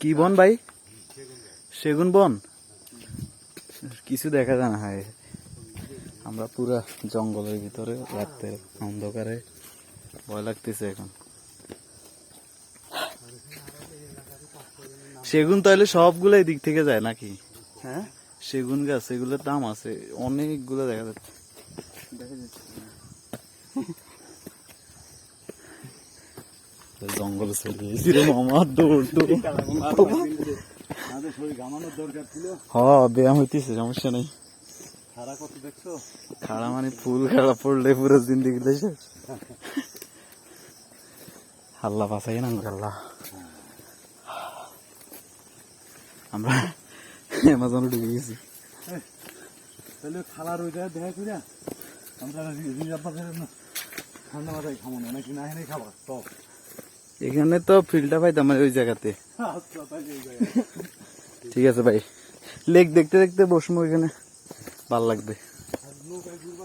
কি বন ভাই? সেগুন বন? কিছু দেখা যায় না। হয় আমরা পুরা জঙ্গলের ভিতরে, রাতে অন্ধকারে, ভয় লাগতেছে এখন। সেগুন তাহলে সবগুলো এই দিক থেকে যায় নাকি? হ্যাঁ, সেগুন গাছ এগুলোর দাম আছে অনেকগুলো, দেখা যাচ্ছে। দেখা যাচ্ছে। জঙ্গলে চলে এসেছি রে মামা, দৌড় দৌড়। আমাদের শরীর ঘামানোর দরকার ছিল। ব্যায়াম হইতেছে, সমস্যা নেই। খাড়া কত দেখছো? খাড়া মানে ফুল খাড়া পড়লে পুরো জিন্দিগি শেষ। আল্লাহ বাঁচাই না আল্লাহ। আমরা অ্যামাজনে ঢুকে গেছি। তাহলে খালার ওই জায়গায় দেখা করি না, আমরা রিজার্ভ ঠান্ডা মাথায় খাবো না, নাকি না এনে খাবার সব। এখানে তো ফিল্ডটা পাইতাম ওই জায়গাতে। আচ্ছা, তাহলে এই জায়গায় ঠিক আছে ভাই, লেক দেখতে দেখতে বসবো এখানে, ভাল লাগবে।